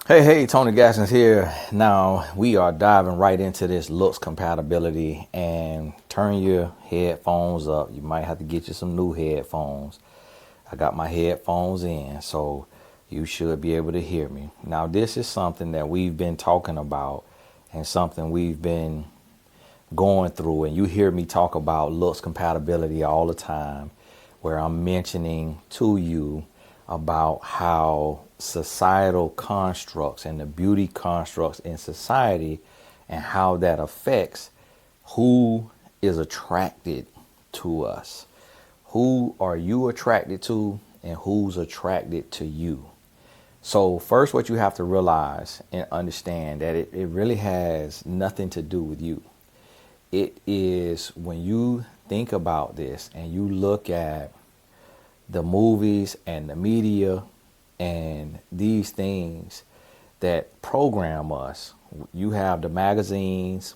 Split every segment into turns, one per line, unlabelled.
Hey, Tony Gaskins here. Now we are diving right into this looks compatibility, and turn your headphones up. You might have to get you some new headphones. I got my headphones in, so you should be able to hear me. Now this is something that we've been talking about and something we've been going through, and you hear me talk about looks compatibility all the time, where I'm mentioning to you about how societal constructs and the beauty constructs in society and how that affects who is attracted to us. Who are you attracted to and who's attracted to you? So first, what you have to realize and understand that it really has nothing to do with you. It is when you think about this and you look at the movies and the media and these things that program us. You have the magazines,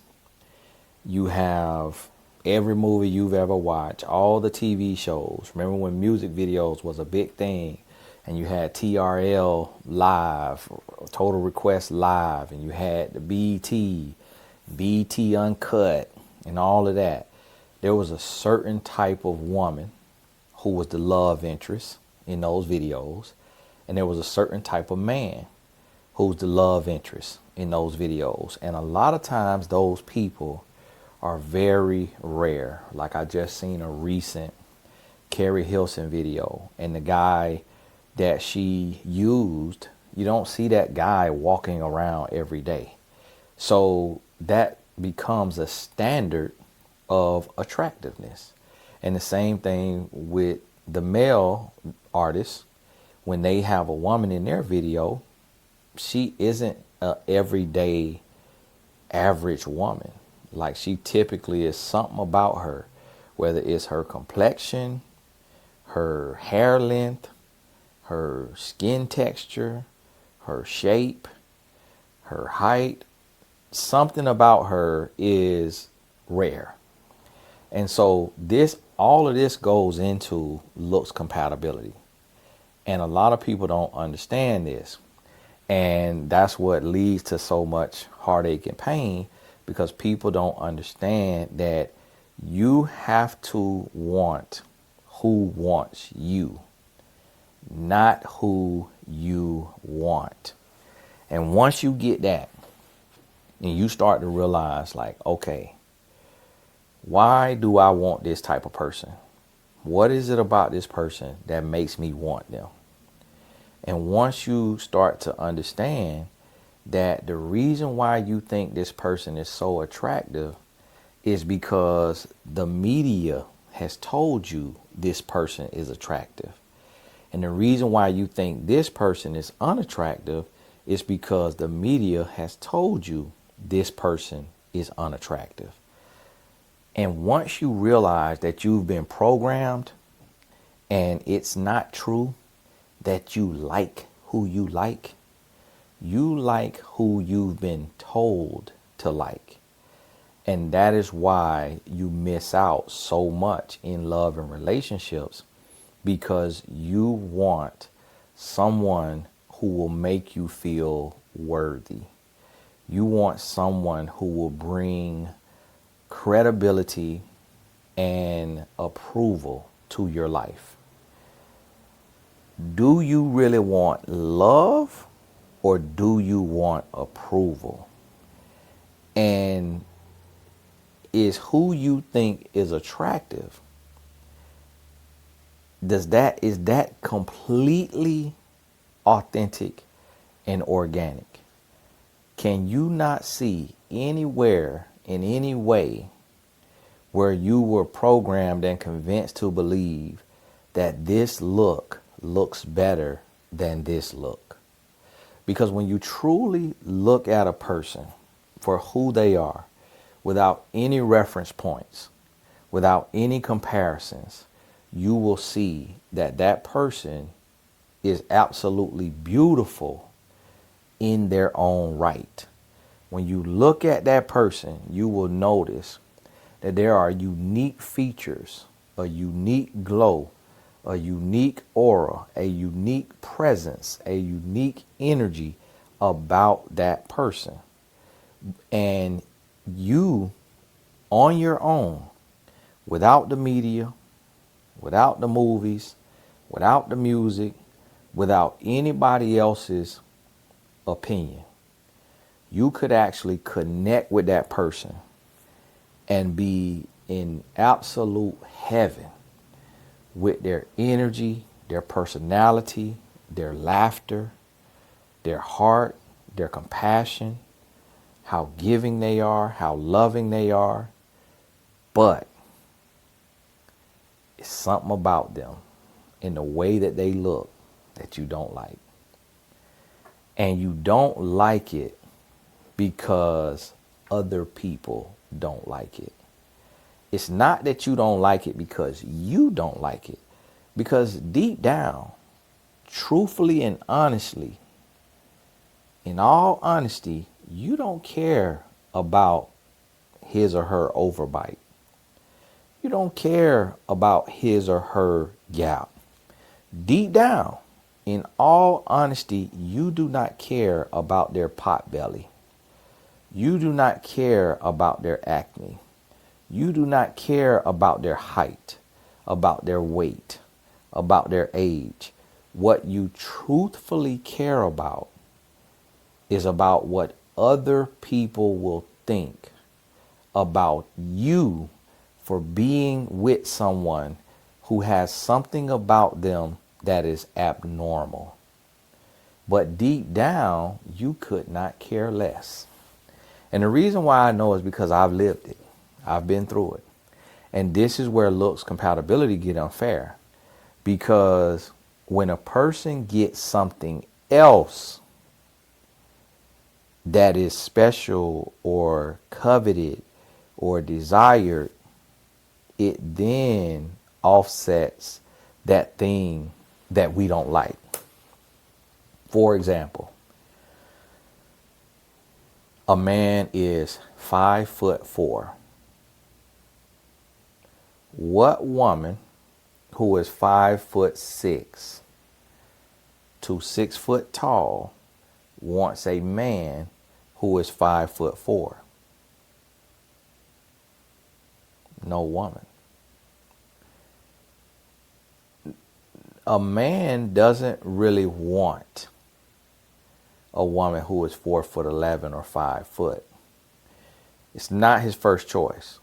you have every movie you've ever watched, all the TV shows. Remember when music videos was a big thing, and you had TRL Live, Total Request Live, and you had the BT Uncut, and all of that. There was a certain type of woman who was the love interest in those videos, and there was a certain type of man who's the love interest in those videos. And a lot of times those people are very rare. Like I just seen a recent Carrie Hilson video, and the guy that she used, you don't see that guy walking around every day. So that becomes a standard of attractiveness. And the same thing with the male artists. When they have a woman in their video, she isn't a everyday average woman. Like, she typically is something about her, whether it's her complexion, her hair length, her skin texture, her shape, her height. Something about her is rare. And so all of this goes into looks compatibility. And a lot of people don't understand this. And that's what leads to so much heartache and pain, because people don't understand that you have to want who wants you, not who you want. And once you get that, and you start to realize, like, okay, why do I want this type of person? What is it about this person that makes me want them? And once you start to understand that the reason why you think this person is so attractive is because the media has told you this person is attractive. And the reason why you think this person is unattractive is because the media has told you this person is unattractive. And once you realize that you've been programmed and it's not true that you like who you like who you've been told to like. And that is why you miss out so much in love and relationships, because you want someone who will make you feel worthy. You want someone who will bring credibility and approval to your life. Do you really want love, or do you want approval? And is who you think is attractive, is that completely authentic and organic? Can you not see anywhere in any way where you were programmed and convinced to believe that this looks better than this look? Because when you truly look at a person for who they are, without any reference points, without any comparisons, you will see that that person is absolutely beautiful in their own right. When you look at that person, you will notice that there are unique features, a unique glow, a unique aura, a unique presence, a unique energy about that person. And you, on your own, without the media, without the movies, without the music, without anybody else's opinion, you could actually connect with that person and be in absolute heaven with their energy, their personality, their laughter, their heart, their compassion, how giving they are, how loving they are. But it's something about them in the way that they look that you don't like. And you don't like it because other people don't like it. It's not that you don't like it because you don't like it. Because deep down, truthfully and honestly, in all honesty, you don't care about his or her overbite. You don't care about his or her gap. Deep down, in all honesty, you do not care about their pot belly. You do not care about their acne. You do not care about their height, about their weight, about their age. What you truthfully care about is about what other people will think about you for being with someone who has something about them that is abnormal. But deep down, you could not care less. And the reason why I know is because I've lived it. I've been through it. And this is where looks compatibility get unfair. Because when a person gets something else that is special or coveted or desired, it then offsets that thing that we don't like. For example, a man is 5'4". What woman who is 5'6" to 6 foot tall wants a man who is 5'4"? No woman. A man doesn't really want a woman who is 4'11" or 5 foot. It's not his first choice.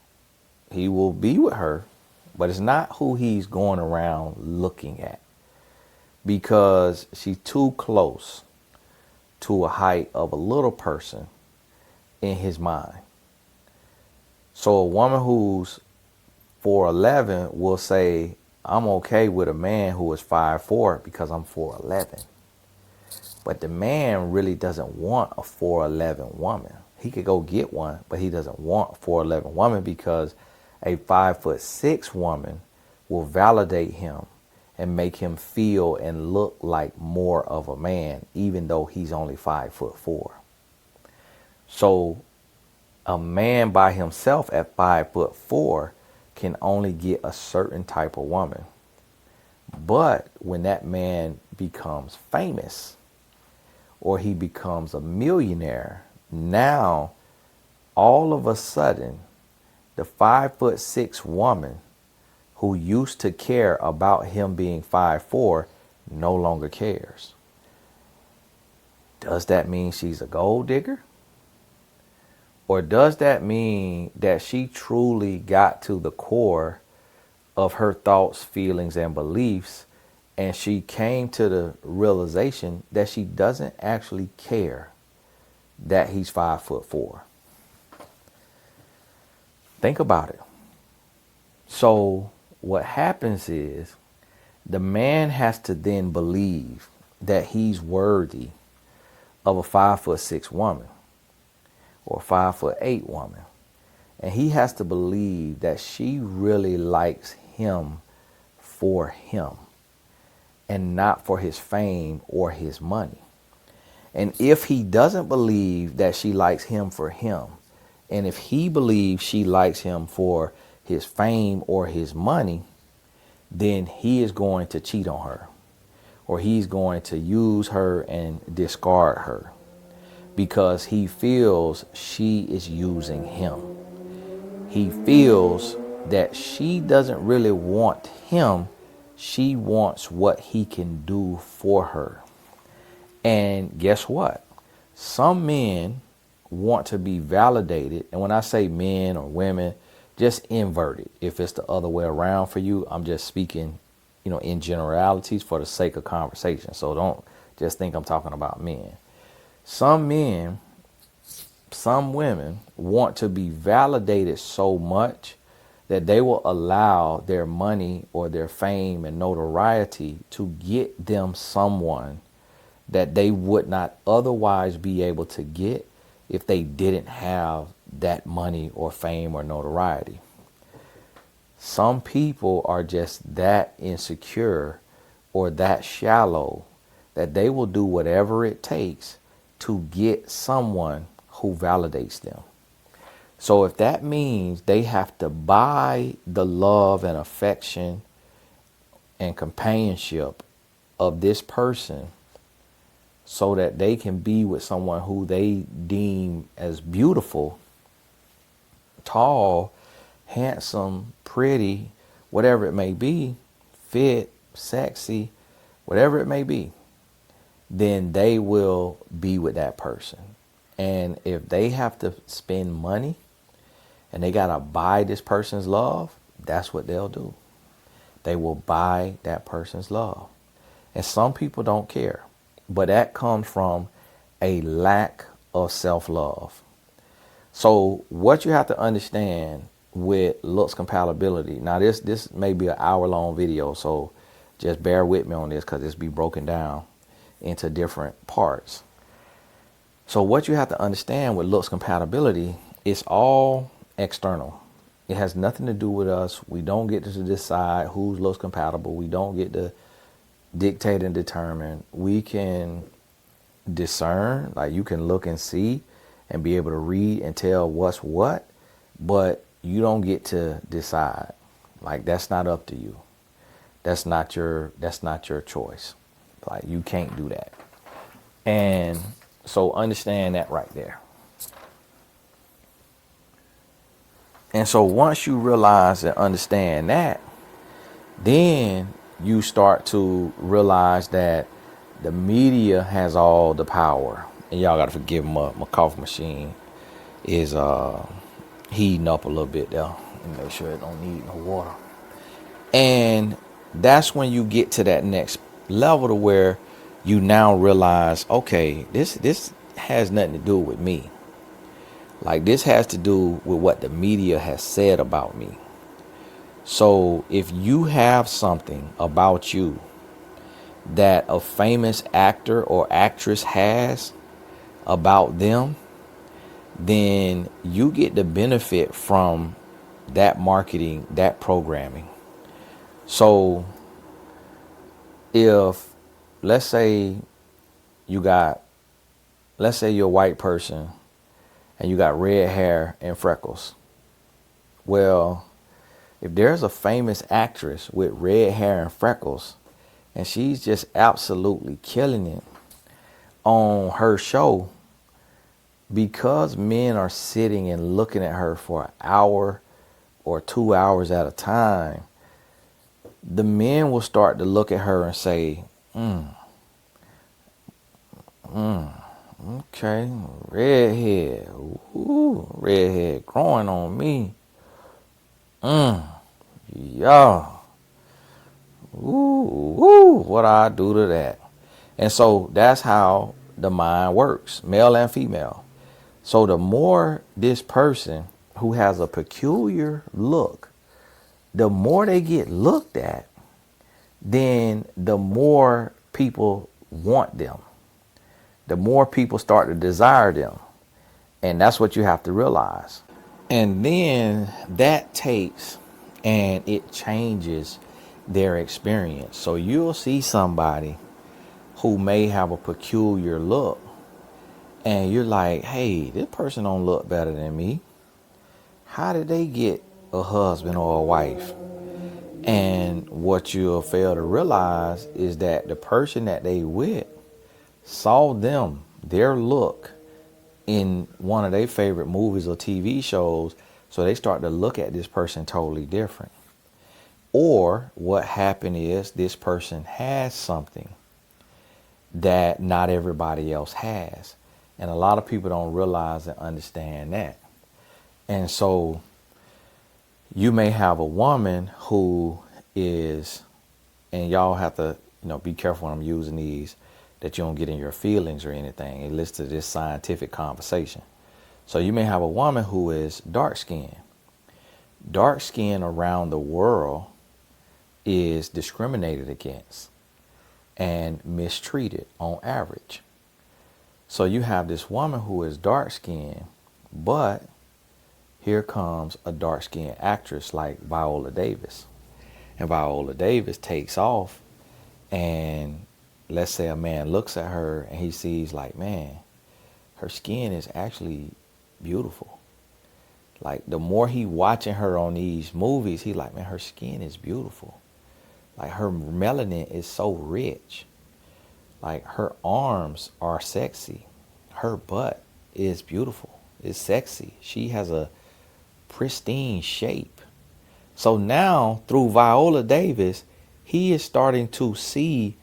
He will be with her, but it's not who he's going around looking at, because she's too close to a height of a little person in his mind. So a woman who's 4'11" will say, I'm okay with a man who is 5'4" because I'm 4'11". But the man really doesn't want a 4'11" woman. He could go get one, but he doesn't want a 4'11" woman, because a 5'6" woman will validate him and make him feel and look like more of a man, even though he's only 5'4". So a man by himself at 5'4" can only get a certain type of woman. But when that man becomes famous, or he becomes a millionaire, now all of a sudden the 5'6" woman who used to care about him being 5'4" no longer cares. Does that mean she's a gold digger? Or does that mean that she truly got to the core of her thoughts, feelings, and beliefs, and she came to the realization that she doesn't actually care that he's 5'4"? Think about it. So what happens is the man has to then believe that he's worthy of a 5'6" woman or 5'8" woman. And he has to believe that she really likes him for him and not for his fame or his money. And if he doesn't believe that she likes him for him, and if he believes she likes him for his fame or his money, then he is going to cheat on her, or he's going to use her and discard her. because he feels she is using him. He feels that she doesn't really want him. She wants what he can do for her. And guess what? Some men want to be validated. And when I say men or women, just invert it. If it's the other way around for you, I'm just speaking, in generalities for the sake of conversation. So don't just think I'm talking about men. Some men, some women want to be validated so much that they will allow their money or their fame and notoriety to get them someone that they would not otherwise be able to get if they didn't have that money or fame or notoriety. Some people are just that insecure or that shallow that they will do whatever it takes to get someone who validates them. So if that means they have to buy the love and affection and companionship of this person so that they can be with someone who they deem as beautiful, tall, handsome, pretty, whatever it may be, fit, sexy, whatever it may be, then they will be with that person. And if they have to spend money and they got to buy this person's love, that's what they'll do. They will buy that person's love. And some people don't care. But that comes from a lack of self-love. So what you have to understand with looks compatibility. Now this may be an hour-long video, so just bear with me on this because it's be broken down into different parts. So what you have to understand with looks compatibility, it's all external. It has nothing to do with us. We don't get to decide who's looks compatible. We don't get to dictate and determine. We can discern, like you can look and see and be able to read and tell what's what, but you don't get to decide. Like that's not up to you. That's not your choice. Like you can't do that. And so understand that right there. And so once you realize and understand that, then you start to realize that the media has all the power. And y'all got to forgive my coffee machine is heating up a little bit there. And make sure it don't need no water. And that's when you get to that next level to where you now realize, okay, this has nothing to do with me. Like this has to do with what the media has said about me. So if you have something about you that a famous actor or actress has about them, then you get the benefit from that marketing, that programming. So if, let's say you're a white person and you got red hair and freckles. Well, if there's a famous actress with red hair and freckles and she's just absolutely killing it on her show, because men are sitting and looking at her for an hour or 2 hours at a time, the men will start to look at her and say, okay, redhead, ooh, redhead growing on me. Yeah. Ooh, what I do to that. And so that's how the mind works, male and female. So the more this person who has a peculiar look, the more they get looked at, then the more people want them. The more people start to desire them. And that's what you have to realize. And then that takes and it changes their experience. So you'll see somebody who may have a peculiar look and you're like, hey, this person don't look better than me. How did they get a husband or a wife? And what you'll fail to realize is that the person that they with saw them, their look, in one of their favorite movies or TV shows, so they start to look at this person totally different. Or what happened is this person has something that not everybody else has. And a lot of people don't realize and understand that. And so you may have a woman who is, and y'all have to, be careful when I'm using these, that you don't get in your feelings or anything. It listen to this scientific conversation. So you may have a woman who is dark skinned. Dark skin around the world is discriminated against and mistreated on average. So you have this woman who is dark skinned, but here comes a dark skinned actress like Viola Davis. And Viola Davis takes off, and let's say a man looks at her and he sees like, man, her skin is actually beautiful. Like the more he watching her on these movies, he like, man, her skin is beautiful. Like her melanin is so rich. Like her arms are sexy. Her butt is beautiful. It's sexy. She has a pristine shape. So now through Viola Davis, he is starting to see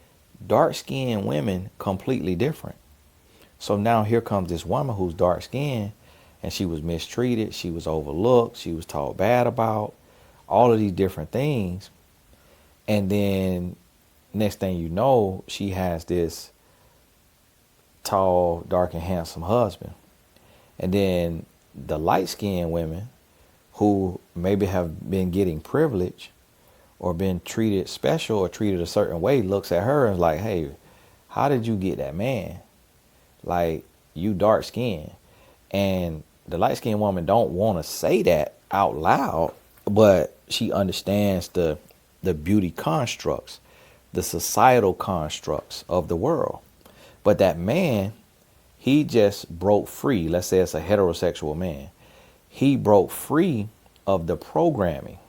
dark-skinned women completely different. So now here comes this woman who's dark-skinned, and she was mistreated, she was overlooked, she was talked bad about, all of these different things. And then next thing you know, she has this tall, dark, and handsome husband. And then the light-skinned women who maybe have been getting privilege or been treated special or treated a certain way looks at her and is like, hey, how did you get that man? Like, you dark skinned. And the light skinned woman don't want to say that out loud, but she understands the beauty constructs, the societal constructs of the world. But that man, he just broke free. Let's say it's a heterosexual man. He broke free of the programming,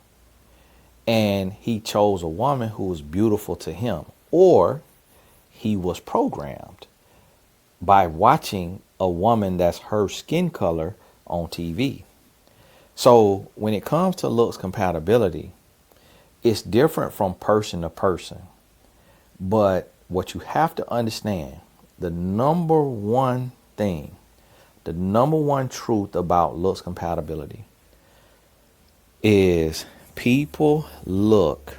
and he chose a woman who was beautiful to him, or he was programmed by watching a woman that's her skin color on TV. So when it comes to looks compatibility, it's different from person to person. But what you have to understand, the number one thing, the number one truth about looks compatibility is people look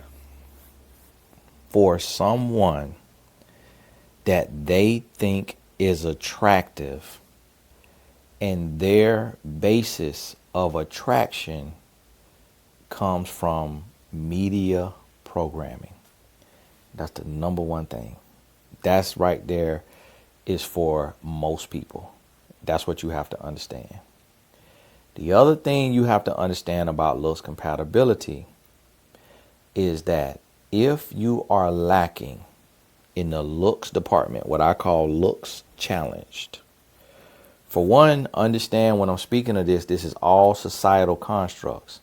for someone that they think is attractive, and their basis of attraction comes from media programming. That's the number one thing. That's right there is for most people. That's what you have to understand. The other thing you have to understand about looks compatibility is that if you are lacking in the looks department, what I call looks challenged. For one, understand when I'm speaking of this is all societal constructs.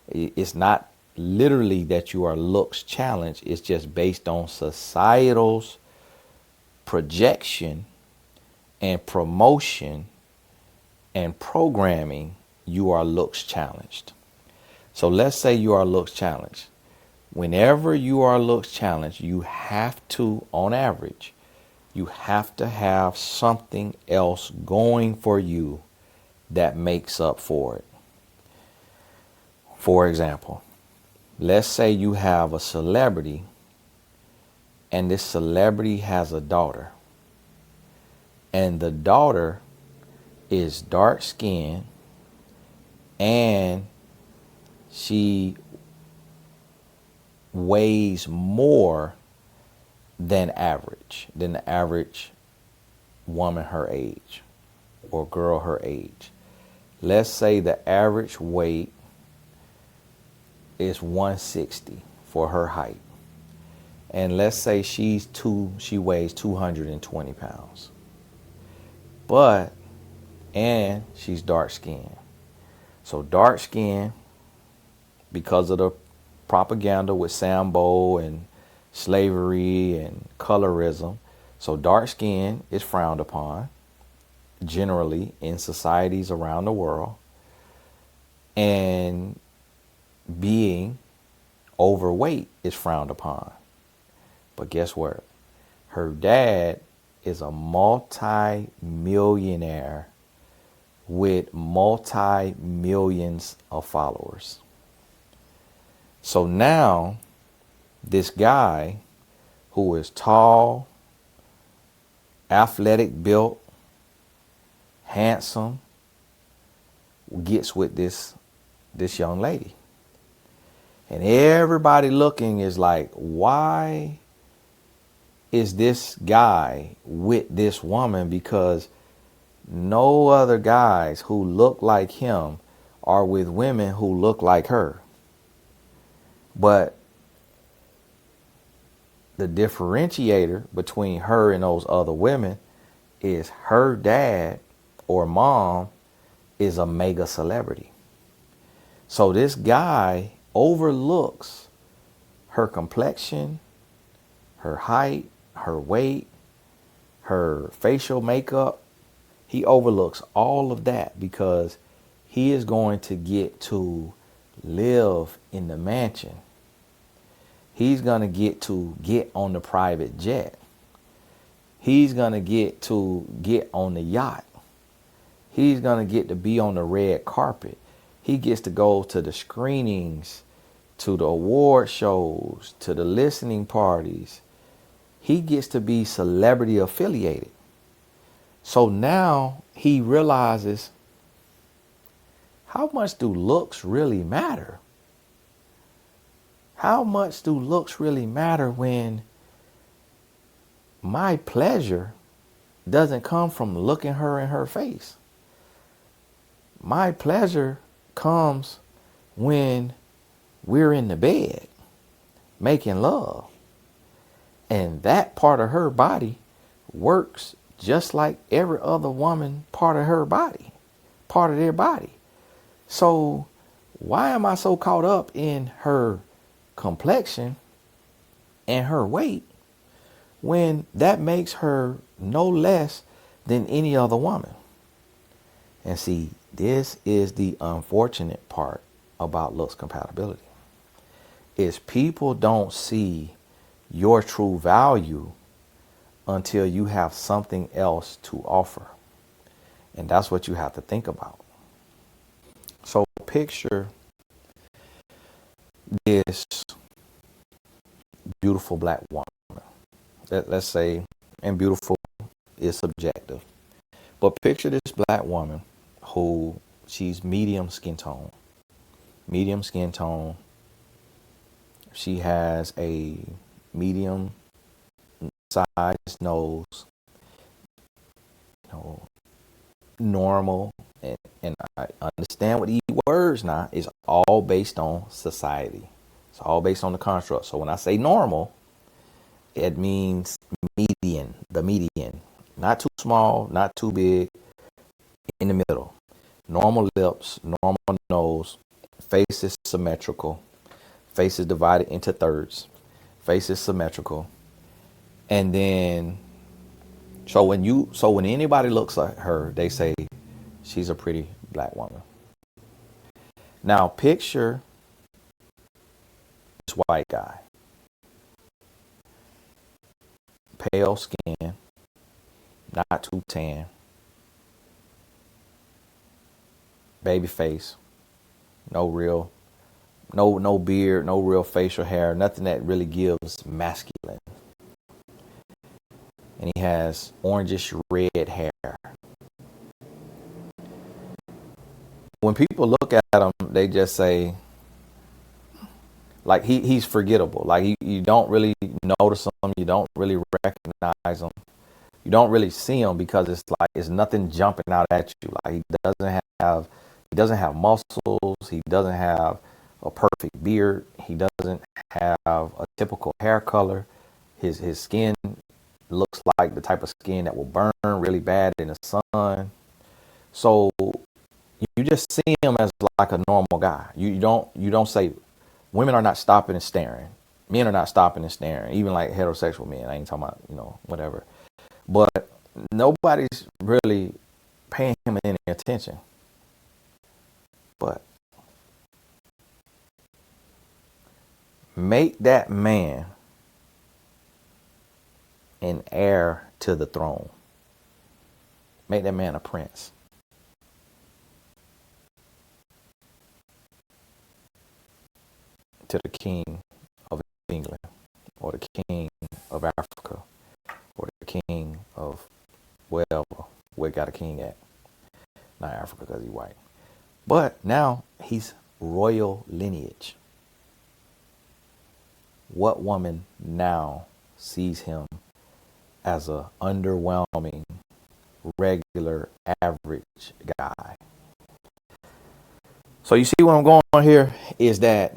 It's not literally that you are looks challenged. It's just based on societal's projection and promotion and programming. You are looks challenged. So let's say you are looks challenged. Whenever you are looks challenged, you have to, on average, you have to have something else going for you that makes up for it. For example, let's say you have a celebrity, and this celebrity has a daughter, and the daughter is dark skinned, and she weighs more than the average woman her age or girl her age. Let's say the average weight is 160 for her height. And let's say she weighs 220 pounds. And she's dark skinned. So dark skin, because of the propaganda with Sambo and slavery and colorism, so dark skin is frowned upon. generally in societies around the world, and being overweight is frowned upon. But guess what? Her dad is a multi-millionaire with multi-millions of followers. So now this guy who is tall, athletic built, handsome, gets with this young lady. And everybody looking is like, why is this guy with this woman? Because no other guys who look like him are with women who look like her. But the differentiator between her and those other women is her dad or mom is a mega celebrity. So this guy overlooks her complexion, her height, her weight, her facial makeup. He overlooks all of that because he is going to get to live in the mansion. He's going to get on the private jet. He's going to get on the yacht. He's going to get to be on the red carpet. He gets to go to the screenings, to the award shows, to the listening parties. He gets to be celebrity affiliated. So now he realizes, how much do looks really matter? How much do looks really matter when my pleasure doesn't come from looking her in her face? My pleasure comes when we're in the bed making love. And that part of her body works just like every other woman part of her body, part of their body. So why am I so caught up in her complexion and her weight when that makes her no less than any other woman? And see, this is the unfortunate part about looks compatibility, is people don't see your true value until you have something else to offer. And that's what you have to think about. So picture this beautiful black woman. Let's say, and beautiful is subjective, but picture this black woman who she's medium skin tone. She has a medium sized nose, normal, and I understand what these words now is all based on society. It's all based on the construct. So when I say normal, it means median, the median. Not too small, not too big, in the middle. Normal lips, normal nose, face is symmetrical. Face is divided into thirds. Face is symmetrical. And then, so when anybody looks at her, they say she's a pretty black woman. Now picture this white guy. Pale skin, not too tan, baby face, no beard, no real facial hair, nothing that really gives masculine. And he has orangish red hair. When people look at him, they just say, like, he's forgettable. Like you don't really notice him, you don't really recognize him, you don't really see him because it's nothing jumping out at you. Like he doesn't have muscles, he doesn't have a perfect beard, he doesn't have a typical hair color. His skin looks like the type of skin that will burn really bad in the sun. So you just see him as like a normal guy. You don't say, women are not stopping and staring. Men are not stopping and staring. Even like heterosexual men. I ain't talking about, whatever. But nobody's really paying him any attention. But make that man an heir to the throne. Make that man a prince. To the king of England, or the king of Africa, or the king of wherever, where got a king at. Not Africa because he's white. But now he's royal lineage. What woman now sees him as a underwhelming, regular, average guy? So you see what I'm going on here is that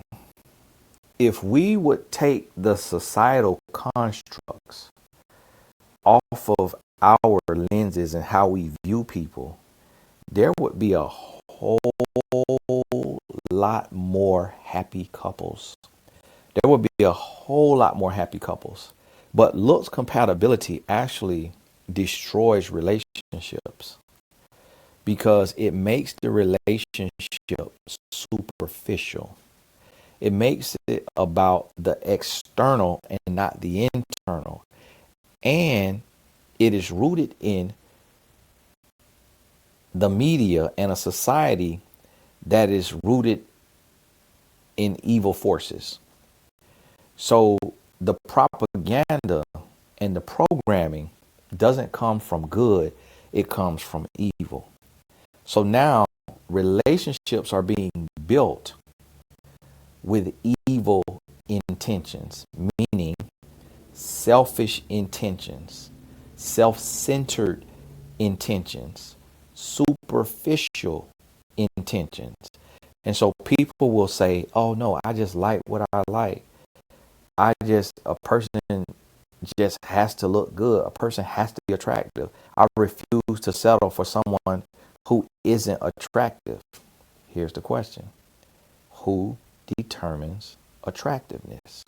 if we would take the societal constructs off of our lenses and how we view people, there would be a whole lot more happy couples. There would be a whole lot more happy couples. But looks compatibility actually destroys relationships because it makes the relationship superficial. It makes it about the external and not the internal. And it is rooted in the media and a society that is rooted in evil forces. So the propaganda and the programming doesn't come from good, it comes from evil. So now relationships are being built with evil intentions, meaning selfish intentions, self-centered intentions, superficial intentions. And so people will say, oh no, I just like what I like. A person just has to look good. A person has to be attractive. I refuse to settle for someone who isn't attractive. Here's the question. Who determines attractiveness?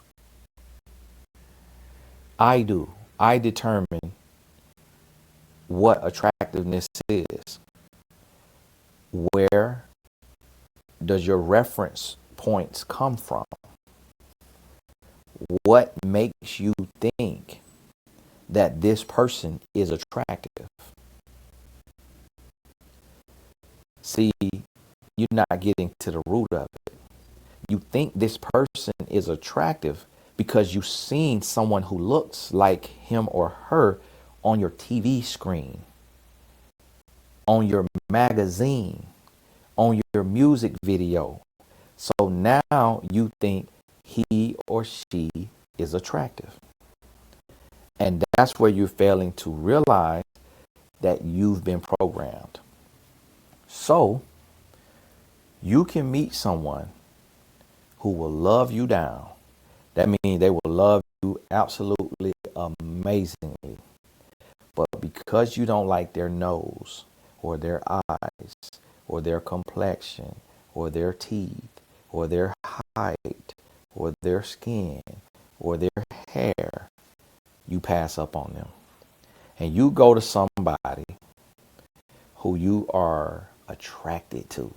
I do. I determine what attractiveness is. Where does your reference points come from? What makes you think that this person is attractive? See, you're not getting to the root of it. You think this person is attractive because you've seen someone who looks like him or her on your TV screen, on your magazine, on your music video. So now you think he or she is attractive. And that's where you're failing to realize that you've been programmed. So you can meet someone who will love you down. That means they will love you absolutely amazingly. But because you don't like their nose or their eyes or their complexion or their teeth or their height or their skin or their hair, you pass up on them. And you go to somebody who you are attracted to,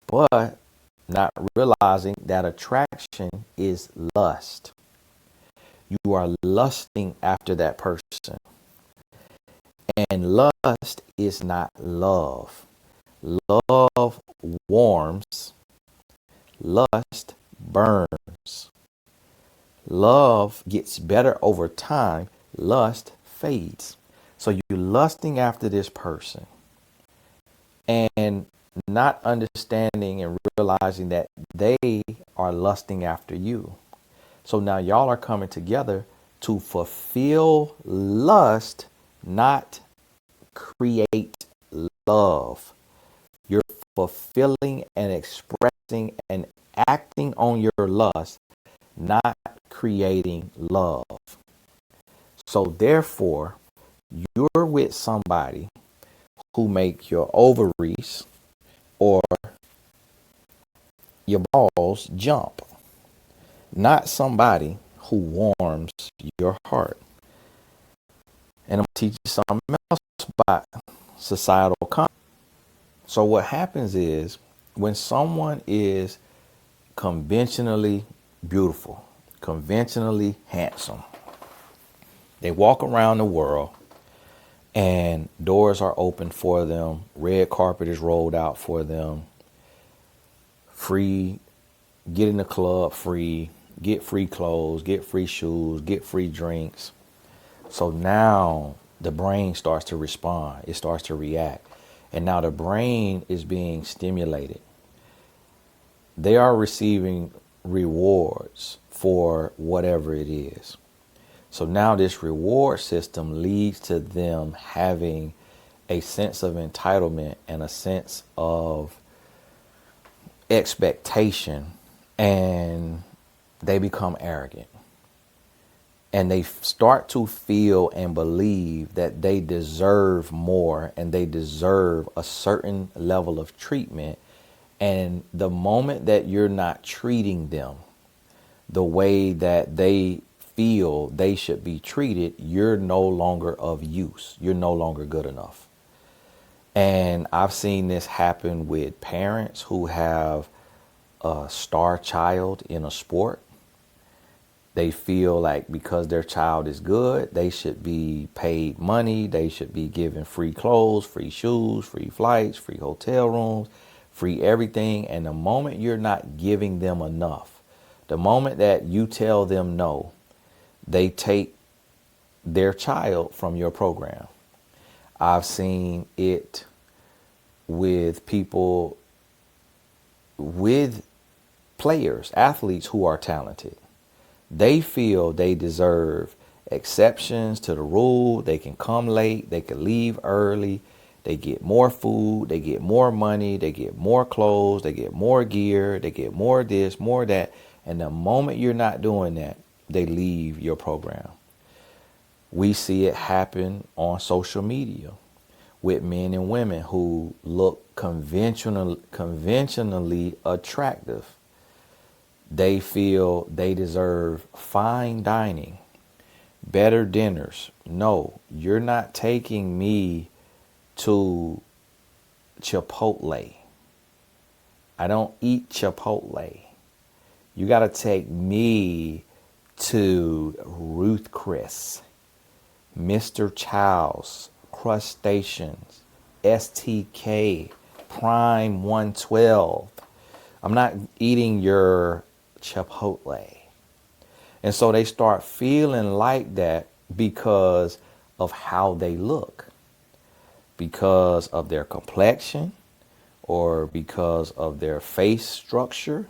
but not realizing that attraction is lust. You are lusting after that person. And lust is not love. Love warms. Lust burns. Love gets better over time. Lust fades. So you're lusting after this person and not understanding and realizing that they are lusting after you. So now y'all are coming together to fulfill lust, not create love. You're fulfilling and expressing and acting on your lust, not creating love. So therefore, you're with somebody who make your ovaries or your balls jump, not somebody who warms your heart. And I'm going to teach you something else about societal context. So what happens is when someone is conventionally beautiful, conventionally handsome, they walk around the world and doors are open for them. Red carpet is rolled out for them. Free, get in the club free, get free clothes, get free shoes, get free drinks. So now the brain starts to respond. It starts to react. And now the brain is being stimulated. They are receiving rewards for whatever it is. So now this reward system leads to them having a sense of entitlement and a sense of expectation, and they become arrogant. And they start to feel and believe that they deserve more and they deserve a certain level of treatment. And the moment that you're not treating them the way that they feel they should be treated, you're no longer of use. You're no longer good enough. And I've seen this happen with parents who have a star child in a sport. They feel like because their child is good, they should be paid money. They should be given free clothes, free shoes, free flights, free hotel rooms, free everything. And the moment you're not giving them enough, the moment that you tell them no, they take their child from your program. I've seen it with people, with players, athletes who are talented. They feel they deserve exceptions to the rule. They can come late. They can leave early. They get more food. They get more money. They get more clothes. They get more gear. They get more this, more that. And the moment you're not doing that, they leave your program. We see it happen on social media with men and women who look conventionally attractive. They feel they deserve fine dining, better dinners. No, you're not taking me to Chipotle. I don't eat Chipotle. You got to take me to Ruth Chris, Mr. Chow's, Crustaceans, STK, Prime 112. I'm not eating your Chipotle. And so they start feeling like that because of how they look, because of their complexion, or because of their face structure,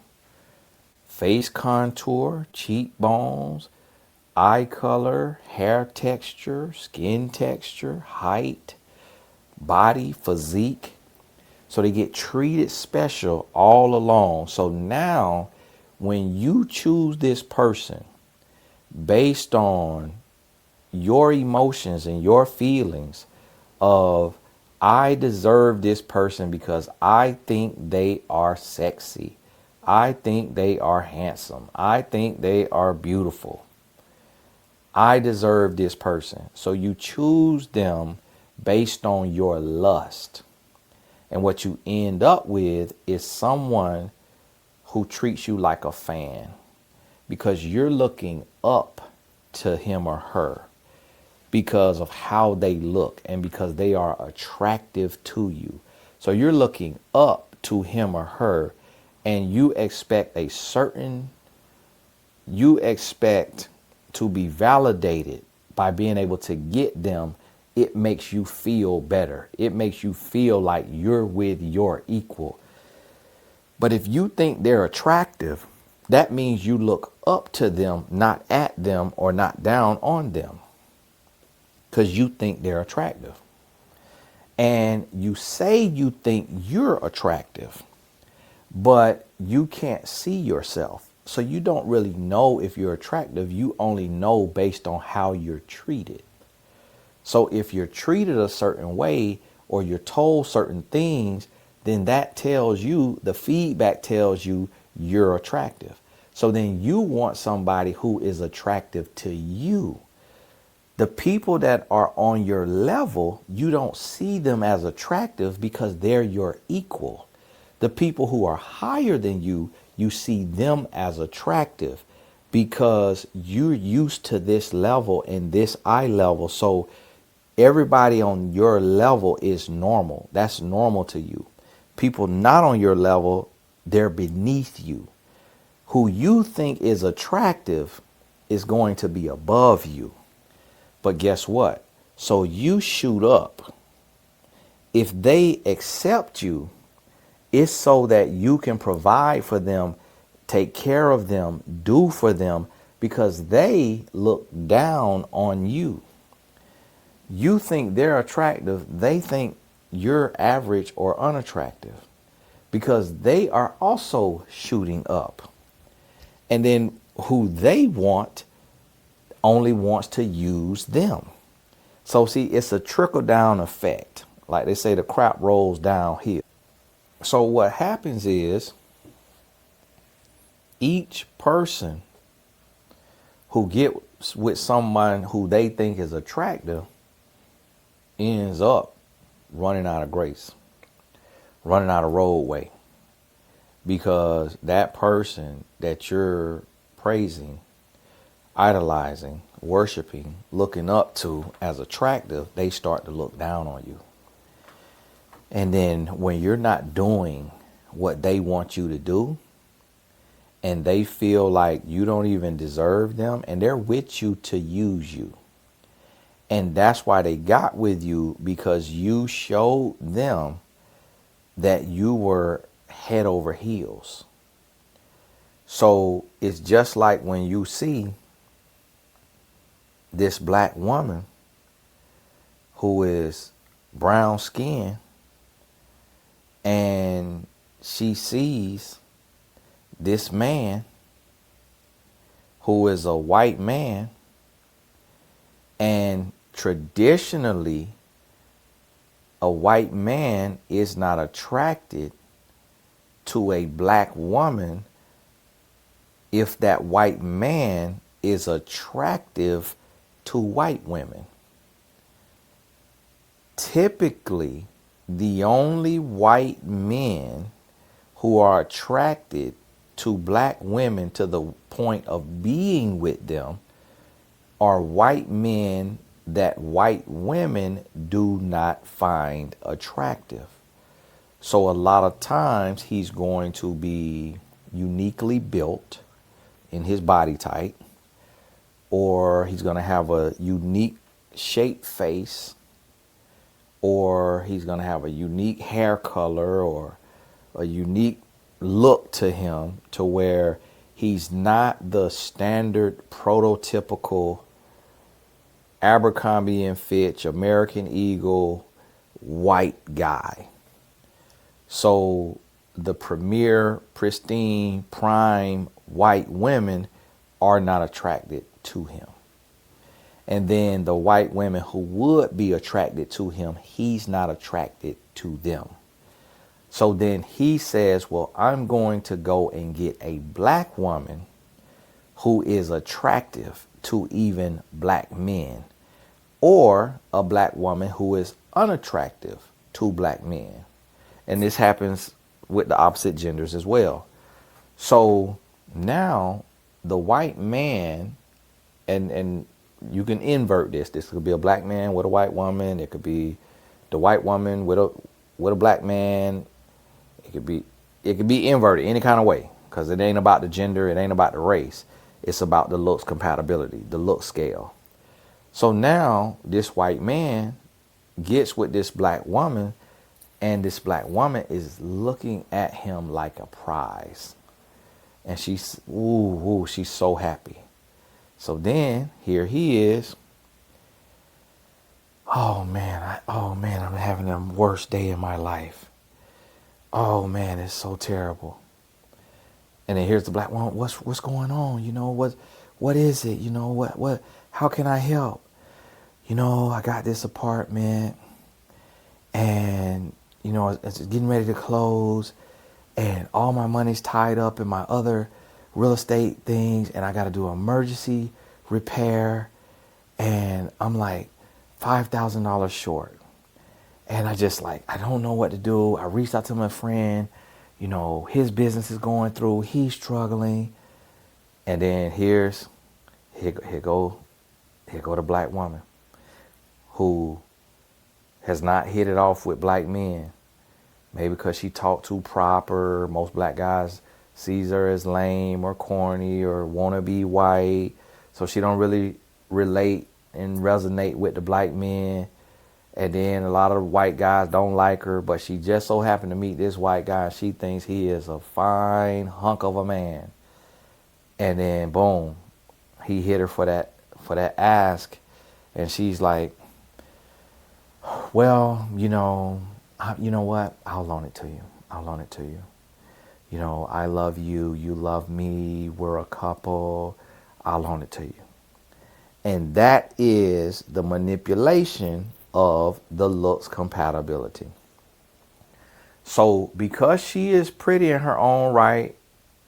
face contour, cheekbones, eye color, hair texture, skin texture, height, body, physique. So they get treated special all along. So now when you choose this person based on your emotions and your feelings of, I deserve this person because I think they are sexy, I think they are handsome, I think they are beautiful, I deserve this person. So you choose them based on your lust. And what you end up with is someone who treats you like a fan because you're looking up to him or her because of how they look and because they are attractive to you. So you're looking up to him or her and you expect to be validated by being able to get them. It makes you feel better. It makes you feel like you're with your equal. But if you think they're attractive, that means you look up to them, not at them or not down on them, because you think they're attractive. And you say you think you're attractive, but you can't see yourself. So you don't really know if you're attractive. You only know based on how you're treated. So if you're treated a certain way or you're told certain things, then that tells you, the feedback tells you you're attractive. So then you want somebody who is attractive to you. The people that are on your level, you don't see them as attractive because they're your equal. The people who are higher than you see them as attractive because you're used to this level and this eye level. So everybody on your level is normal. That's normal to you. People not on your level, they're beneath you. Who you think is attractive is going to be above you. But guess what? So you shoot up. If they accept you, it's so that you can provide for them, take care of them, do for them, because they look down on you. You think they're attractive, they think you're average or unattractive because they are also shooting up. And then who they want only wants to use them. So see, it's a trickle down effect. Like they say, the crap rolls downhill. So what happens is each person who gets with someone who they think is attractive ends up running out of grace, running out of roadway, because that person that you're praising, idolizing, worshiping, looking up to as attractive, they start to look down on you. And then when you're not doing what they want you to do, and they feel like you don't even deserve them, and they're with you to use you. And that's why they got with you, because you showed them that you were head over heels. So it's just like when you see this black woman who is brown skin and she sees this man who is a white man, and traditionally a white man is not attracted to a black woman if that white man is attractive to white women. Typically, the only white men who are attracted to black women to the point of being with them are white men that white women do not find attractive. So a lot of times he's going to be uniquely built in his body type, or he's going to have a unique shaped face, or he's going to have a unique hair color or a unique look to him, to where he's not the standard prototypical Abercrombie and Fitch, American Eagle, white guy. So the premier, pristine, prime white women are not attracted to him. And then the white women who would be attracted to him, he's not attracted to them. So then he says, well, I'm going to go and get a black woman who is attractive to even black men, or a black woman who is unattractive to black men. And this happens with the opposite genders as well. So now the white man, and you can invert this. This could be a black man with a white woman. It could be the white woman with a black man. It could be inverted any kind of way, because it ain't about the gender. It ain't about the race. It's about the looks compatibility, the look scale. So now this white man gets with this black woman, and this black woman is looking at him like a prize. And she's so happy. So then here he is. Oh man, I'm having the worst day of my life. Oh man, it's so terrible. And then here's the black woman. What's going on? You know, what is it? You know, what how can I help? You know, I got this apartment, and you know, it's getting ready to close, and all my money's tied up in my other real estate things, and I got to do an emergency repair, And I'm like $5,000 short. And I just like, I don't know what to do. I reached out to my friend, you know, his business is going through, he's struggling. And then here go the black woman who has not hit it off with black men. Maybe because she talked too proper. Most black guys sees her as lame or corny or wanna be white. So she don't really relate and resonate with the black men. And then a lot of white guys don't like her, but she just so happened to meet this white guy and she thinks he is a fine hunk of a man. And then boom, he hit her for that ask. And she's like, well, you know what? I'll loan it to you. I'll loan it to you. You know, I love you. You love me. We're a couple. I'll loan it to you. And that is the manipulation of the looks compatibility. So because she is pretty in her own right,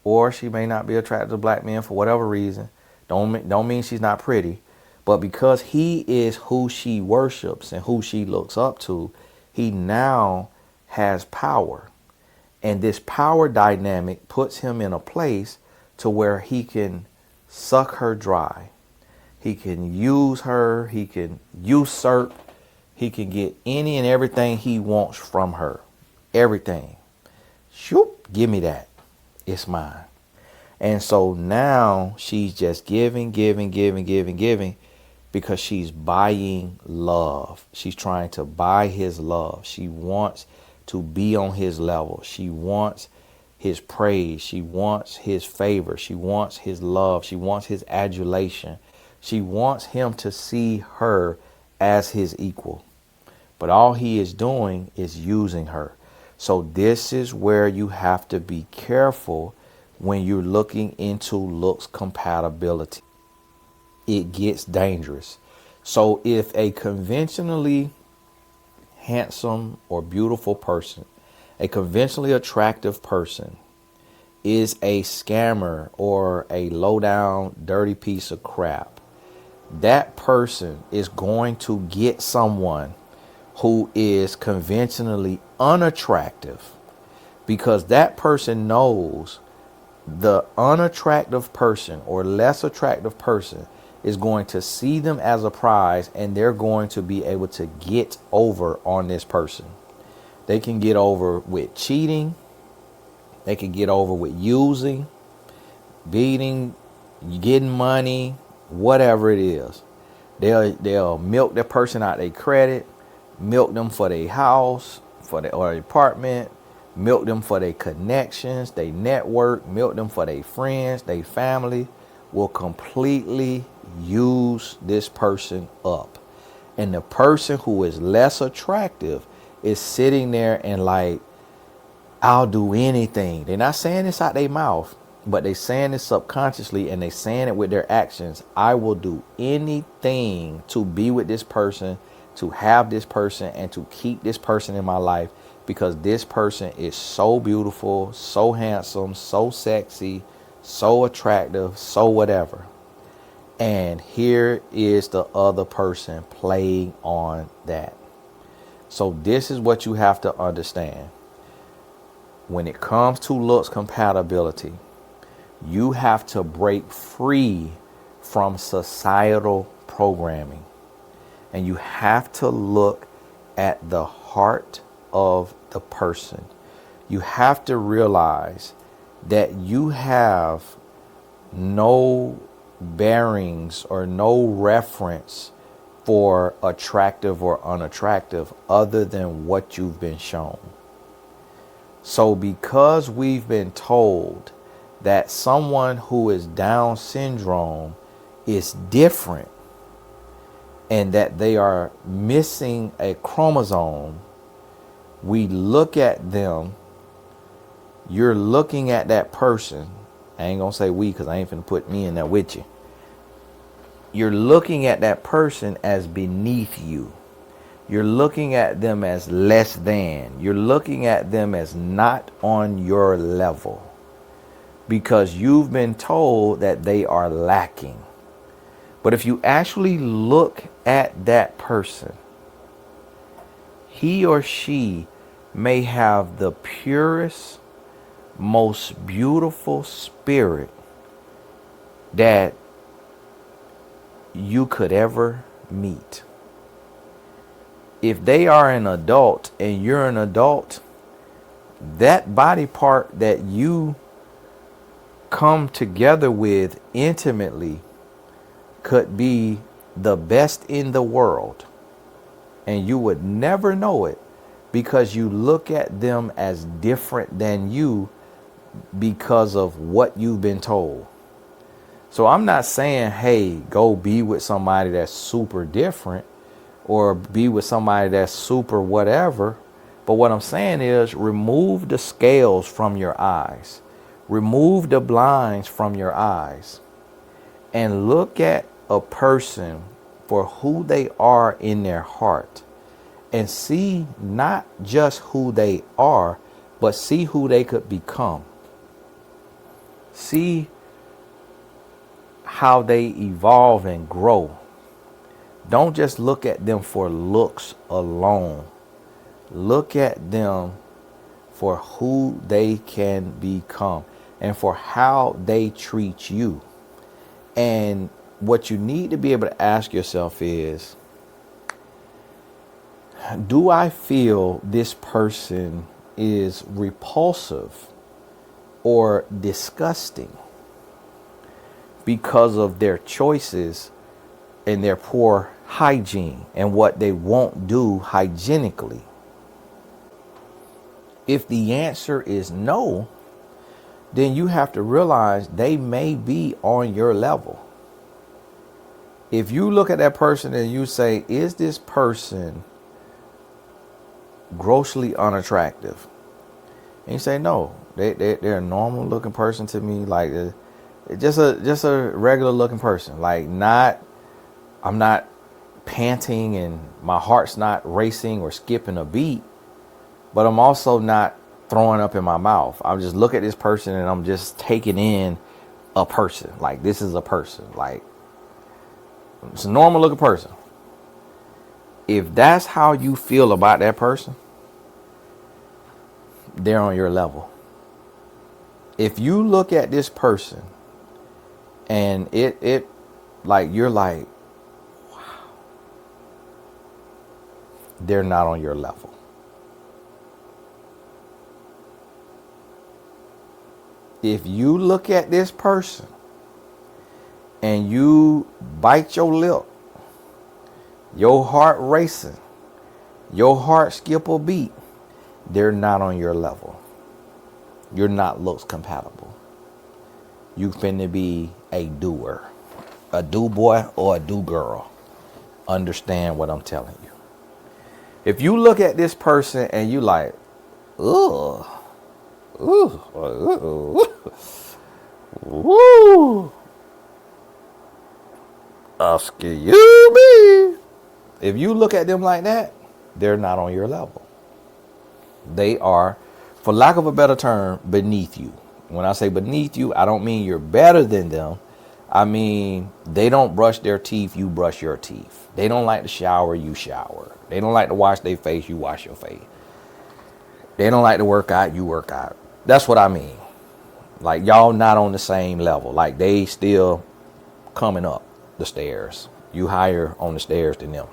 or she may not be attracted to black men for whatever reason, don't mean she's not pretty, but because he is who she worships and who she looks up to, he now has power. And this power dynamic puts him in a place to where he can suck her dry. He can use her, he can usurp, he can get any and everything he wants from her. Everything. Shoop, give me that. It's mine. And so now she's just giving because she's buying love. She's trying to buy his love. She wants to be on his level. She wants his praise. She wants his favor. She wants his love. She wants his adulation. She wants him to see her as his equal. But all he is doing is using her. So this is where you have to be careful when you're looking into looks compatibility. It gets dangerous. So if a conventionally handsome or beautiful person, a conventionally attractive person, is a scammer or a low down dirty piece of crap, that person is going to get someone who is conventionally unattractive, because that person knows the unattractive person or less attractive person is going to see them as a prize, and they're going to be able to get over on this person. They can get over with cheating. They can get over with using, beating, getting money, whatever it is. They'll milk that person out their credit, milk them for their house, for their apartment, milk them for their connections, their network, milk them for their friends, their family. Will completely use this person up. And the person who is less attractive is sitting there and like, I'll do anything. They're not saying this out their mouth, but they're saying this subconsciously, and they're saying it with their actions. I will do anything to be with this person, to have this person, and to keep this person in my life, because this person is so beautiful, so handsome, so sexy, so attractive, so whatever. And here is the other person playing on that. So this is what you have to understand. When it comes to looks compatibility, you have to break free from societal programming. And you have to look at the heart of the person. You have to realize that you have no bearings or no reference for attractive or unattractive other than what you've been shown. So because we've been told that someone who is Down syndrome is different and that they are missing a chromosome, we look at them. You're looking at that person. I ain't gonna say we, because I ain't finna put me in there with you. You're looking at that person as beneath you. You're looking at them as less than. You're looking at them as not on your level, because you've been told that they are lacking. But if you actually look at that person, he or she may have the purest, most beautiful spirit that you could ever meet. If they are an adult and you're an adult, that body part that you come together with intimately could be the best in the world. And you would never know it because you look at them as different than you because of what you've been told. So I'm not saying, hey, go be with somebody that's super different or be with somebody that's super whatever. But what I'm saying is remove the scales from your eyes. Remove the blinds from your eyes and look at a person for who they are in their heart and see not just who they are, but see who they could become. See how they evolve and grow. Don't just look at them for looks alone. Look at them for who they can become and for how they treat you. And what you need to be able to ask yourself is, do I feel this person is repulsive or disgusting because of their choices and their poor hygiene and what they won't do hygienically? If the answer is no, then you have to realize they may be on your level. If you look at that person and you say, is this person grossly unattractive? And you say, no, they're a normal looking person to me. Like just a regular looking person. Like I'm not panting and my heart's not racing or skipping a beat, but I'm also not throwing up in my mouth. I'm just look at this person and I'm just taking in a person. Like this is a person. Like it's a normal looking person. If that's how you feel about that person, they're on your level. If you look at this person and it like you're like, wow, they're not on your level. If you look at this person and you bite your lip, your heart racing, your heart skip a beat, they're not on your level. You're not looks compatible. You finna be a doer, a do boy or a do girl. Understand what I'm telling you. If you look at this person and you like, ugh, ooh, ooh, ooh, excuse me. If you look at them like that, they're not on your level. They are, for lack of a better term, beneath you. When I say beneath you, I don't mean you're better than them. I mean, they don't brush their teeth, you brush your teeth. They don't like to shower, you shower. They don't like to wash their face, you wash your face. They don't like to work out, you work out. That's what I mean. Like y'all not on the same level. Like they still coming up the stairs. You higher on the stairs than them.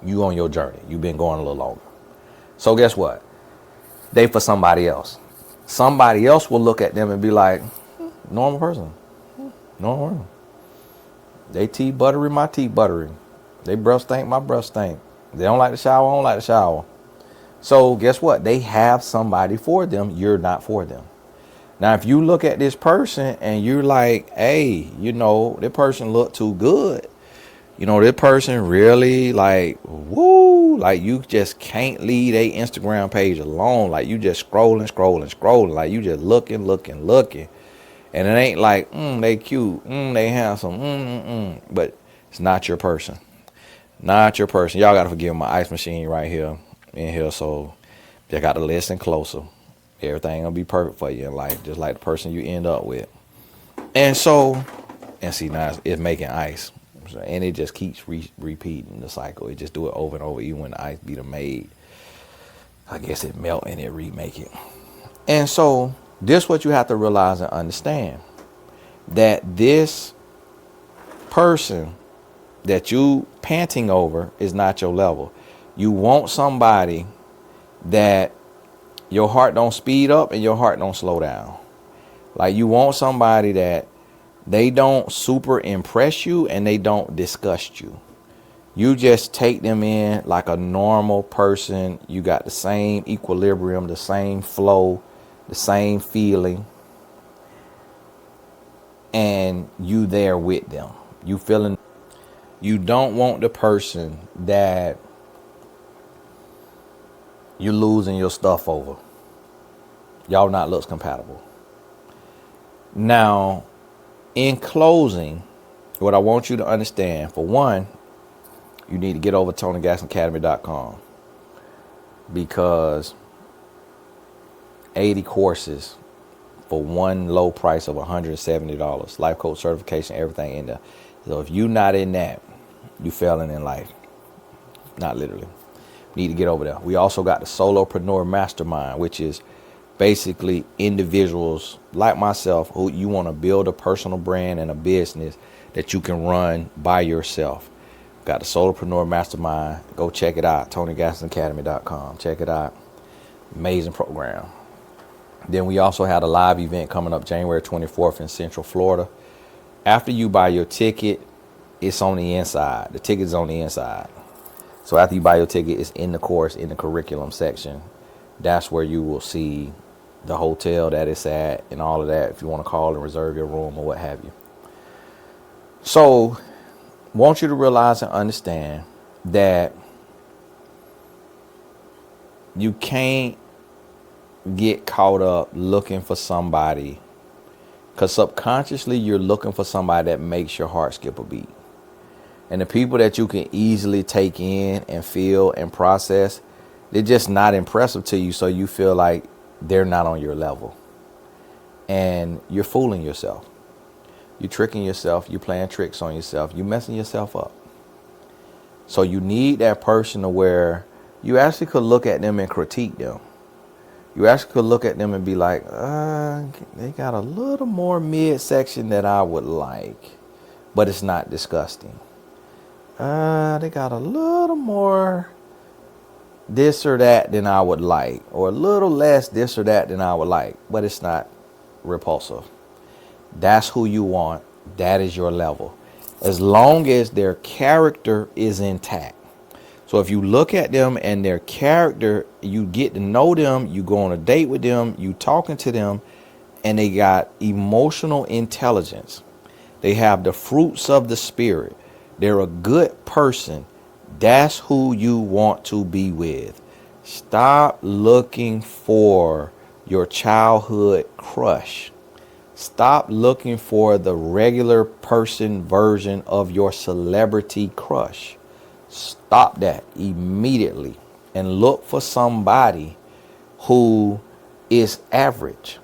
You on your journey. You've been going a little longer. So guess what? They for somebody else. Somebody else will look at them and be like, normal person. Normal person. They tea buttery, my tea buttery. They breath stink, my breath stink. They don't like to shower, I don't like to shower. So guess what? They have somebody for them. You're not for them. Now, if you look at this person and you're like, hey, you know, this person look too good. You know, this person really like, woo, like you just can't leave their Instagram page alone. Like you just scrolling. Like you just looking. And it ain't like, they cute, they handsome, but it's not your person. Not your person. Y'all got to forgive my ice machine right here, in here. So you got to listen closer. Everything gonna be perfect for you in life, just like the person you end up with. And so, and see now it's making ice. So, and it just keeps repeating the cycle. It just do it over and over. Even when the ice be made, I guess it melt and it remake it. And so this what you have to realize and understand, that this person that you panting over is not your level. You want somebody that your heart don't speed up and your heart don't slow down. Like, you want somebody that they don't super impress you and they don't disgust you. You just take them in like a normal person. You got the same equilibrium, the same flow, the same feeling, and you there with them. You feeling. You don't want the person that you losing your stuff over. Y'all not looks compatible. Now, in closing, what I want you to understand, for one, you need to get over to TonyGaskinsAcademy.com, because 80 courses for one low price of $170, life coach certification, everything in there. So if you're not in that, you failing in life. Not literally. Need to get over there. We also got the Solopreneur Mastermind, which is basically individuals like myself who you want to build a personal brand and a business that you can run by yourself. Got the Solopreneur Mastermind. Go check it out. TonyGaskinsAcademy.com. Check it out. Amazing program. Then we also had a live event coming up January 24th in Central Florida. After you buy your ticket, it's on the inside. The ticket's on the inside. So after you buy your ticket, it's in the course, in the curriculum section. That's where you will see the hotel that it's at and all of that, if you want to call and reserve your room or what have you. So want you to realize and understand that you can't get caught up looking for somebody, because subconsciously you're looking for somebody that makes your heart skip a beat. And the people that you can easily take in and feel and process, they're just not impressive to you, so you feel like they're not on your level. And you're fooling yourself. You're tricking yourself. You're playing tricks on yourself. You're messing yourself up. So you need that person to where you actually could look at them and critique them. You actually could look at them and be like, they got a little more midsection that I would like, but it's not disgusting. They got a little more this or that than I would like, or a little less this or that than I would like, but it's not repulsive. That's who you want. That is your level. As long as their character is intact. So if you look at them and their character, you get to know them, you go on a date with them, you talking to them, and they got emotional intelligence. They have the fruits of the spirit. They're a good person. That's who you want to be with. Stop looking for your childhood crush. Stop looking for the regular person version of your celebrity crush. Stop that immediately and look for somebody who is average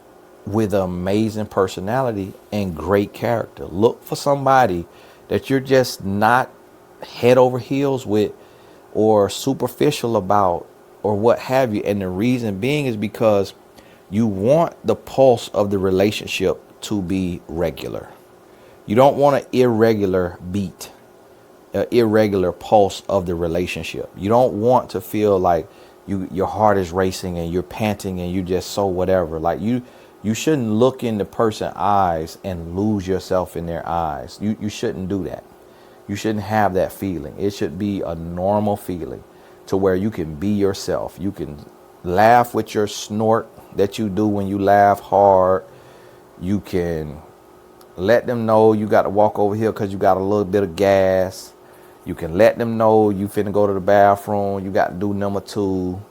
with an amazing personality and great character. Look for somebody that you're just not head over heels with or superficial about or what have you. And the reason being is because you want the pulse of the relationship to be regular. You don't want an irregular beat, an irregular pulse of the relationship. You don't want to feel like your heart is racing and you're panting and you just so whatever. Like you shouldn't look in the person's eyes and lose yourself in their eyes. You shouldn't do that. You shouldn't have that feeling. It should be a normal feeling to where you can be yourself. You can laugh with your snort that you do when you laugh hard. You can let them know you got to walk over here because you got a little bit of gas. You can let them know you finna go to the bathroom. You got to do number 2,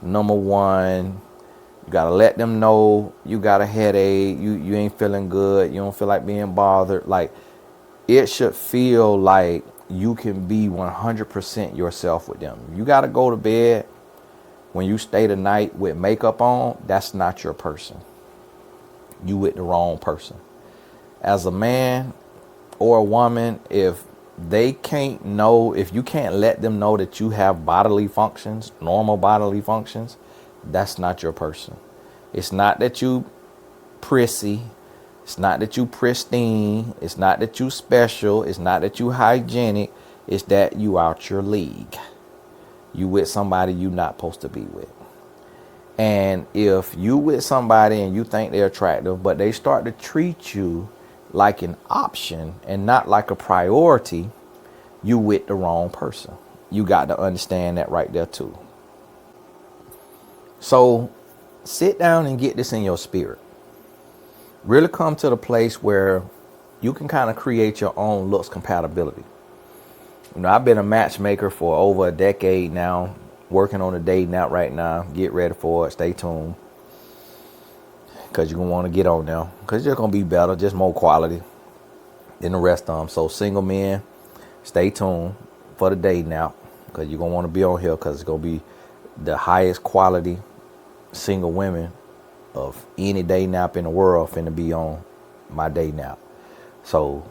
number 1. You got to let them know you got a headache. You ain't feeling good. You don't feel like being bothered. Like, it should feel like you can be 100% yourself with them. You got to go to bed when you stay the night with makeup on. That's not your person. You with the wrong person. As a man or a woman, if they can't know, if you can't let them know that you have bodily functions, normal bodily functions, that's not your person. It's not that you prissy. It's not that you pristine. It's not that you special. It's not that you hygienic. It's that you out your league. You with somebody you not supposed to be with. And if you with somebody and you think they're attractive, but they start to treat you like an option and not like a priority, you with the wrong person. You got to understand that right there too. So sit down and get this in your spirit. Really come to the place where you can kind of create your own looks compatibility. You know, I've been a matchmaker for over a decade now, working on a dating app right now. Get ready for it. Stay tuned. Because you're going to want to get on now. Because it's going to be better, just more quality than the rest of them. So single men, stay tuned for the dating app. Because you're going to want to be on here because it's going to be the highest quality single women of any dating app in the world finna be on my dating app. So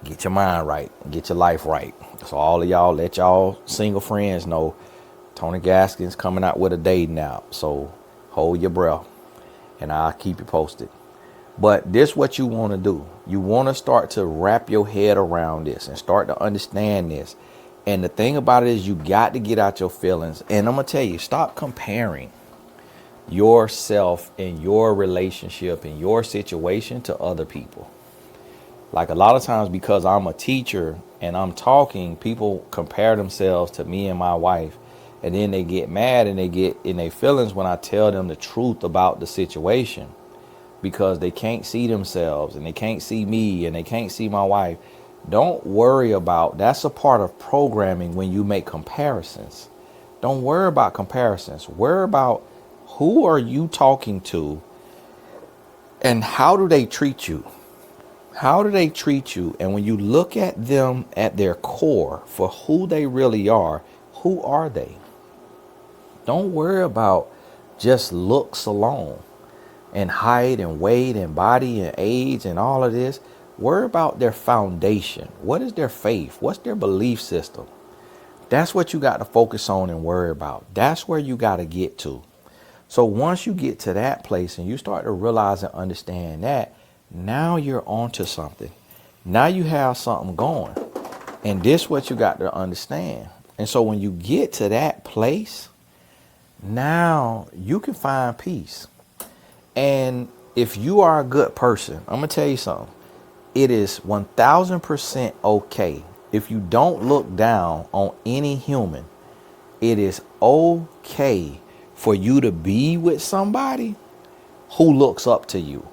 get your mind right. Get your life right. So all of y'all, let y'all single friends know Tony Gaskins coming out with a dating app. So hold your breath and I'll keep you posted. But this what you want to do. You want to start to wrap your head around this and start to understand this. And the thing about it is you got to get out your feelings. And I'm going to tell you, stop comparing yourself and your relationship and your situation to other people. Like a lot of times, because I'm a teacher and I'm talking, people compare themselves to me and my wife, and then they get mad and they get in their feelings when I tell them the truth about the situation, because they can't see themselves and they can't see me and they can't see my wife. Don't worry about, that's a part of programming when you make comparisons. Don't worry about comparisons. Worry about who are you talking to and how do they treat you? How do they treat you? And when you look at them at their core for who they really are, who are they? Don't worry about just looks alone and height and weight and body and age and all of this. Worry about their foundation. What is their faith? What's their belief system? That's what you got to focus on and worry about. That's where you got to get to. So once you get to that place and you start to realize and understand that, now you're onto something. Now you have something going. And this what you got to understand. And so when you get to that place, now you can find peace. And if you are a good person, I'm going to tell you something. It is 1000% okay. If you don't look down on any human, it is okay for you to be with somebody who looks up to you.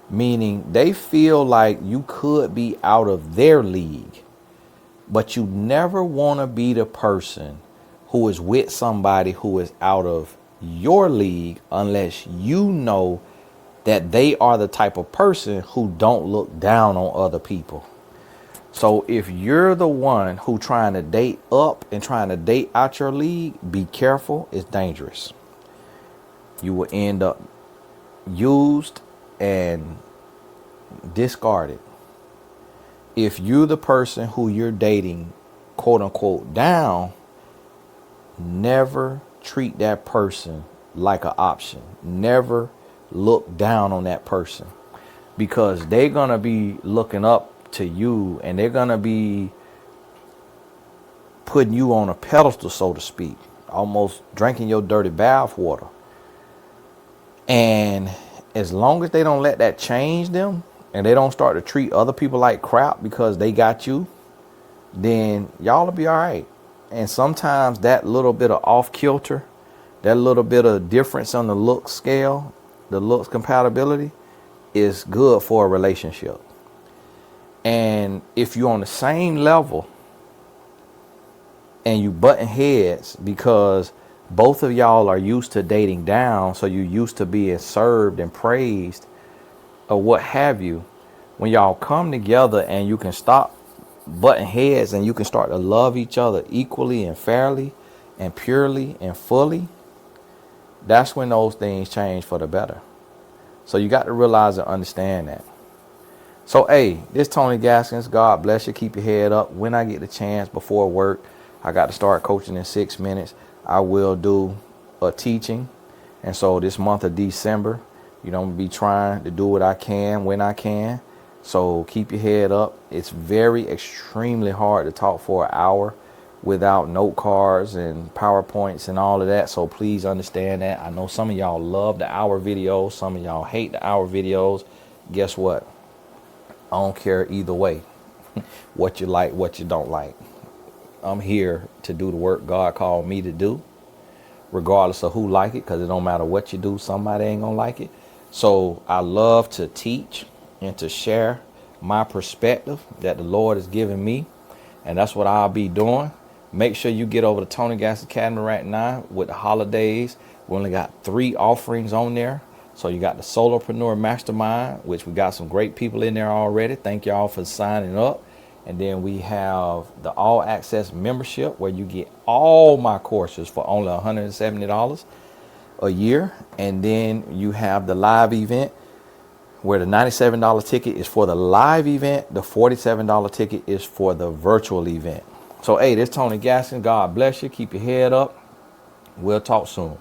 Meaning they feel like you could be out of their league, but you never want to be the person who is with somebody who is out of your league unless you know that they are the type of person who don't look down on other people. So if you're the one who trying to date up and trying to date out your league, be careful. It's dangerous. You will end up used and discarded. If you're the person who you're dating, quote unquote, down, never treat that person like an option. Never look down on that person, because they're going to be looking up to you and they're going to be putting you on a pedestal, so to speak, almost drinking your dirty bath water. And as long as they don't let that change them and they don't start to treat other people like crap because they got you, then y'all will be all right. And sometimes that little bit of off kilter, that little bit of difference on the look scale, the looks compatibility, is good for a relationship. And if you're on the same level and you button heads because both of y'all are used to dating down, so you're used to being served and praised or what have you, when y'all come together and you can stop button heads and you can start to love each other equally and fairly and purely and fully, that's when those things change for the better. So you got to realize and understand that. So, hey, this Tony Gaskins. God bless you. Keep your head up. When I get the chance before work, I got to start coaching in 6 minutes. I will do a teaching. And so this month of December, I'm going to be trying to do what I can when I can. So keep your head up. It's very extremely hard to talk for an hour without note cards and PowerPoints and all of that. So please understand that. I know some of y'all love the hour videos. Some of y'all hate the hour videos. Guess what? I don't care either way. What you like, what you don't like. I'm here to do the work God called me to do, regardless of who like it, because it don't matter what you do, somebody ain't gonna like it. So I love to teach and to share my perspective that the Lord has given me, and that's what I'll be doing. Make sure you get over to Tony Gas Academy right now with the holidays. We only got 3 offerings on there. So you got the Solopreneur Mastermind, which we got some great people in there already. Thank y'all for signing up. And then we have the All Access membership, where you get all my courses for only $170 a year. And then you have the live event, where the $97 ticket is for the live event. The $47 ticket is for the virtual event. So, hey, this is Tony Gaskin. God bless you. Keep your head up. We'll talk soon.